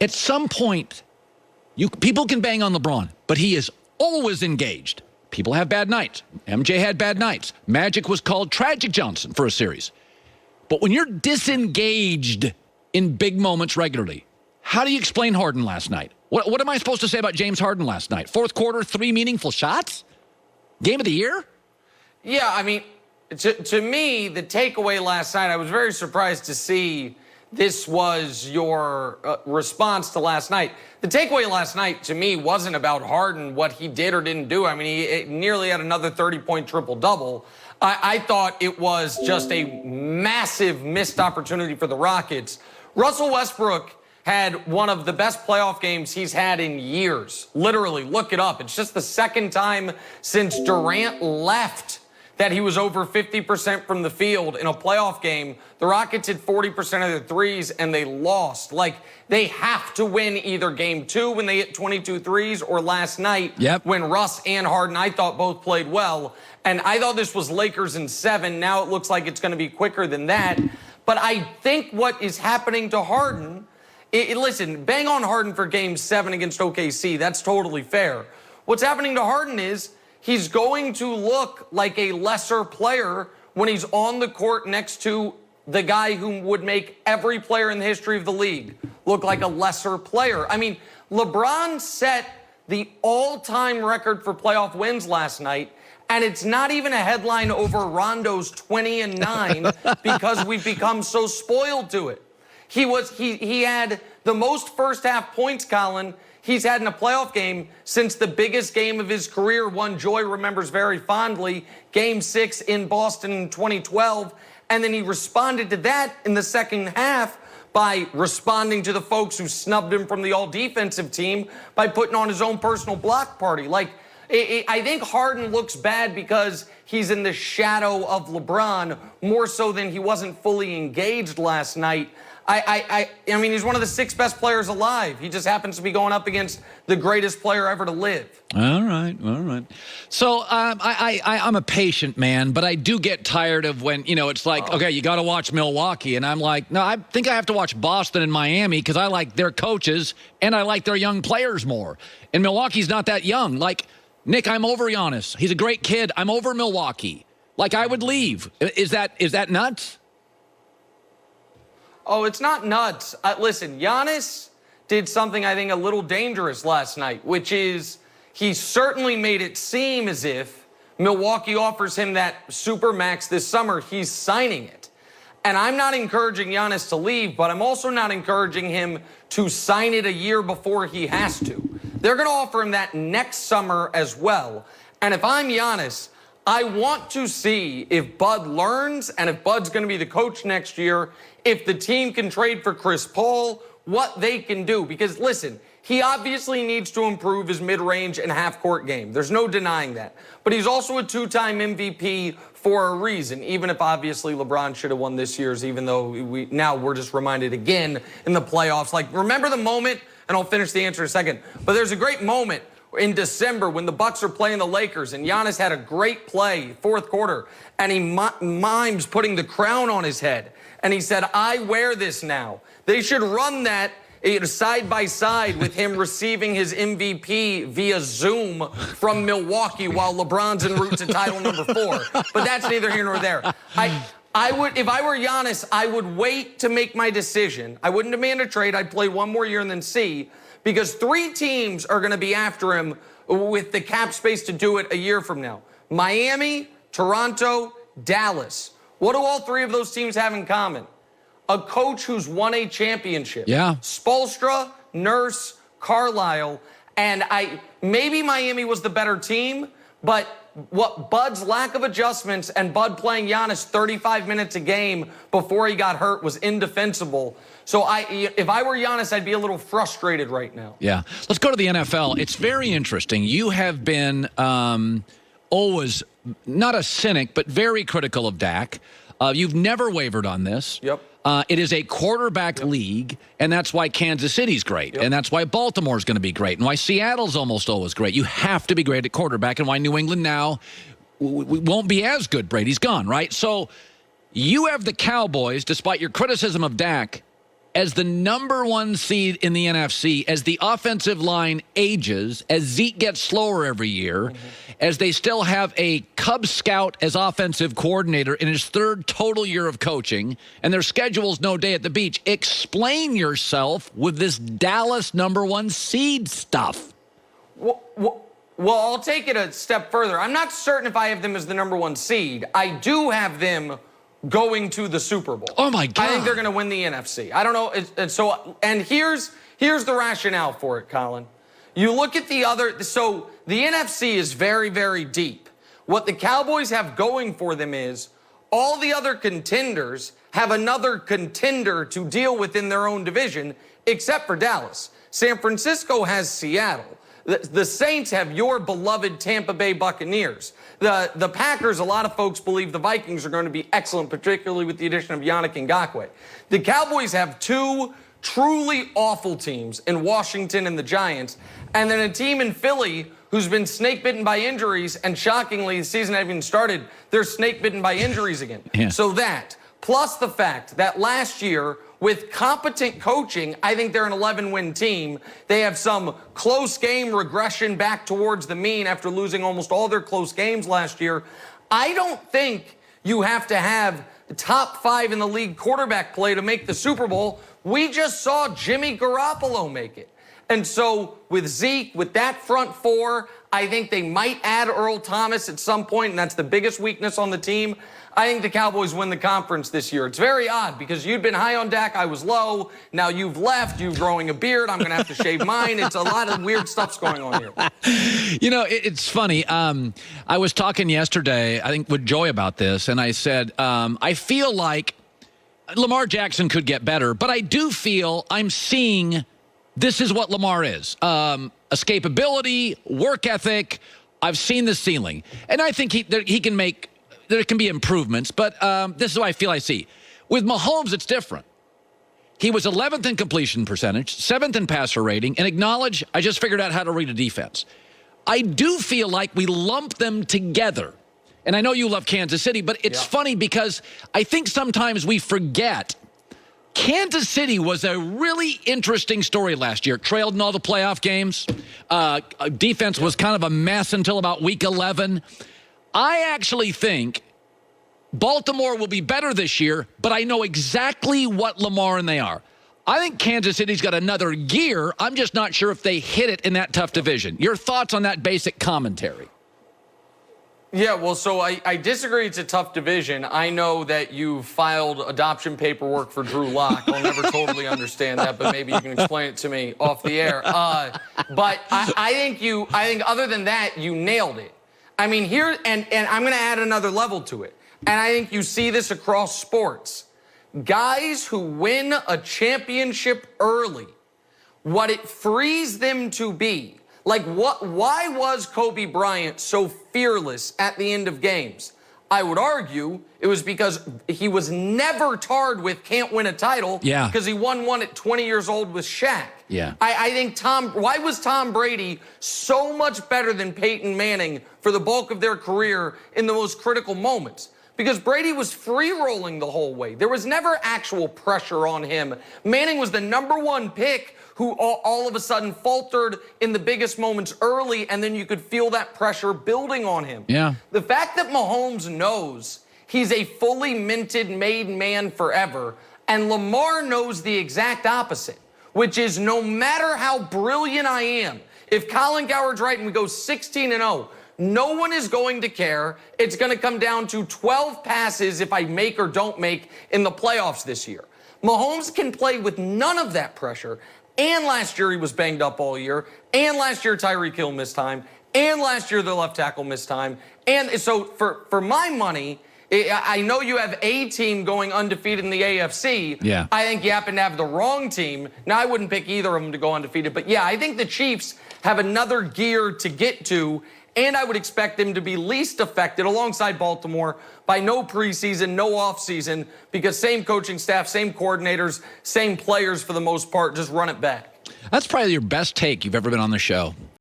At some point, people can bang on LeBron, but he is always engaged. People have bad nights. MJ had bad nights. Magic was called Tragic Johnson for a series. But when you're disengaged in big moments regularly, how do you explain Harden last night? What am I supposed to say about James Harden last night? Fourth quarter, 3 meaningful shots? Game of the year? Yeah, I mean, to me, the takeaway last night, I was very surprised to see this was your response to last night. The takeaway last night, to me, wasn't about Harden, what he did or didn't do. I mean, he nearly had another 30-point triple-double. I thought it was just a massive missed opportunity for the Rockets. Russell Westbrook had one of the best playoff games he's had in years. Literally, look it up. It's just the second time since Durant left that he was over 50% from the field in a playoff game. The Rockets hit 40% of their threes, and they lost. Like, they have to win either game 2 when they hit 22 threes or last night when Russ and Harden, I thought, both played well. And I thought this was Lakers in 7. Now it looks like it's going to be quicker than that. But I think what is happening to Harden, listen, bang on Harden for game 7 against OKC. That's totally fair. What's happening to Harden is he's going to look like a lesser player when he's on the court next to the guy who would make every player in the history of the league look like a lesser player. I mean, LeBron set the all-time record for playoff wins last night, and it's not even a headline over Rondo's 20-9 because we've become so spoiled to it. He had the most first-half points, Colin, he's had in a playoff game since the biggest game of his career, one Joy remembers very fondly, Game 6 in Boston in 2012. And then he responded to that in the second half by responding to the folks who snubbed him from the all-defensive team by putting on his own personal block party. Like, I think Harden looks bad because he's in the shadow of LeBron more so than he wasn't fully engaged last night. I mean, he's one of the 6 best players alive. He just happens to be going up against the greatest player ever to live. All right, all right. So I'm a patient man, but I do get tired of when, it's like, okay, you got to watch Milwaukee. And I'm like, no, I think I have to watch Boston and Miami because I like their coaches and I like their young players more. And Milwaukee's not that young. Like, Nick, I'm over Giannis. He's a great kid. I'm over Milwaukee. Like, I would leave. Is that nuts? Oh, it's not nuts. Listen, Giannis did something I think a little dangerous last night, which is he certainly made it seem as if Milwaukee offers him that supermax this summer. He's signing it. And I'm not encouraging Giannis to leave, but I'm also not encouraging him to sign it a year before he has to. They're going to offer him that next summer as well. And if I'm Giannis, I want to see if Bud learns and if Bud's going to be the coach next year, if the team can trade for Chris Paul, what they can do. Because, listen, he obviously needs to improve his mid-range and half-court game. There's no denying that. But he's also a 2-time MVP for a reason, even if obviously LeBron should have won this year's, even though we're just reminded again in the playoffs. Like, remember the moment, and I'll finish the answer in a second, but there's a great moment in December when the Bucks are playing the Lakers and Giannis had a great play, fourth quarter, and he mimes putting the crown on his head. And he said, I wear this now. They should run that side by side with him receiving his MVP via Zoom from Milwaukee while LeBron's en route to title number 4. But that's neither here nor there. I would, if I were Giannis, I would wait to make my decision. I wouldn't demand a trade. I'd play one more year and then see. Because 3 teams are going to be after him with the cap space to do it a year from now. Miami, Toronto, Dallas. What do all 3 of those teams have in common? A coach who's won a championship. Yeah. Spoelstra, Nurse, Carlisle. And maybe Miami was the better team, but what Bud's lack of adjustments and Bud playing Giannis 35 minutes a game before he got hurt was indefensible. So if I were Giannis, I'd be a little frustrated right now. Yeah. Let's go to the NFL. It's very interesting. You have been always not a cynic, but very critical of Dak. You've never wavered on this. Yep. It is a quarterback league, and that's why Kansas City's great, and that's why Baltimore's going to be great, and why Seattle's almost always great. You have to be great at quarterback, and why New England now won't be as good. Brady's gone, right? So you have the Cowboys, despite your criticism of Dak, as the #1 seed in the NFC, as the offensive line ages, as Zeke gets slower every year, as they still have a Cub Scout as offensive coordinator in his 3rd total year of coaching, and their schedule's no day at the beach. Explain yourself with this Dallas #1 seed stuff. Well, I'll take it a step further. I'm not certain if I have them as the #1 seed. I do have them going to the Super Bowl. Oh, my God. I think they're going to win the NFC. I don't know. And here's the rationale for it, Colin. You look at the other. So the NFC is very, very deep. What the Cowboys have going for them is all the other contenders have another contender to deal with in their own division, except for Dallas. San Francisco has Seattle. The Saints have your beloved Tampa Bay Buccaneers. The Packers, a lot of folks believe the Vikings are going to be excellent, particularly with the addition of Yannick Ngakoue. The Cowboys have 2 truly awful teams in Washington and the Giants, and then a team in Philly who's been snake-bitten by injuries, and shockingly, the season hasn't even started, they're snake-bitten by injuries again. Yeah. So that, plus the fact that last year, with competent coaching, I think they're an 11-win team. They have some close game regression back towards the mean after losing almost all their close games last year. I don't think you have to have the top 5 in the league quarterback play to make the Super Bowl. We just saw Jimmy Garoppolo make it. And so with Zeke, with that front 4, I think they might add Earl Thomas at some point, and that's the biggest weakness on the team. I think the Cowboys win the conference this year. It's very odd because you'd been high on Dak, I was low. Now you've left, you're growing a beard, I'm going to have to shave mine. It's a lot of weird stuff's going on here. You know, it's funny. I was talking yesterday, I think, with Joy about this, and I said, I feel like Lamar Jackson could get better, but I do feel I'm seeing this is what Lamar is. Escapability, work ethic. I've seen the ceiling. And I think he can make, there can be improvements, but this is what I feel I see. With Mahomes, it's different. He was 11th in completion percentage, 7th in passer rating, and acknowledge, I just figured out how to read a defense. I do feel like we lump them together. And I know you love Kansas City, but it's funny because I think sometimes we forget Kansas City was a really interesting story last year. Trailed in all the playoff games. Defense was kind of a mess until about week 11. I actually think Baltimore will be better this year, but I know exactly what Lamar and they are. I think Kansas City's got another gear. I'm just not sure if they hit it in that tough division. Your thoughts on that basic commentary? Yeah, well, so I disagree it's a tough division. I know that you filed adoption paperwork for Drew Lock. I'll never totally understand that, but maybe you can explain it to me off the air. But I think other than that, you nailed it. I mean, here, and I'm going to add another level to it. And I think you see this across sports. Guys who win a championship early, what it frees them to be. Like, why was Kobe Bryant so fearless at the end of games? I would argue it was because he was never tarred with can't win a title. Yeah. Because he won one at 20 years old with Shaq. Yeah. I think why was Tom Brady so much better than Peyton Manning for the bulk of their career in the most critical moments? Because Brady was free-rolling the whole way. There was never actual pressure on him. Manning was the #1 pick who all of a sudden faltered in the biggest moments early, and then you could feel that pressure building on him. Yeah. The fact that Mahomes knows he's a fully minted, made man forever, and Lamar knows the exact opposite, which is no matter how brilliant I am, if Colin Cowherd's right and we go 16-0, no one is going to care. It's going to come down to 12 passes if I make or don't make in the playoffs this year. Mahomes can play with none of that pressure. And last year he was banged up all year. And last year Tyreek Hill missed time. And last year the left tackle missed time. And so for my money, I know you have a team going undefeated in the AFC. Yeah. I think you happen to have the wrong team. Now, I wouldn't pick either of them to go undefeated. But, yeah, I think the Chiefs have another gear to get to. And I would expect them to be least affected alongside Baltimore by no preseason, no offseason, because same coaching staff, same coordinators, same players for the most part, just run it back. That's probably your best take you've ever been on the show.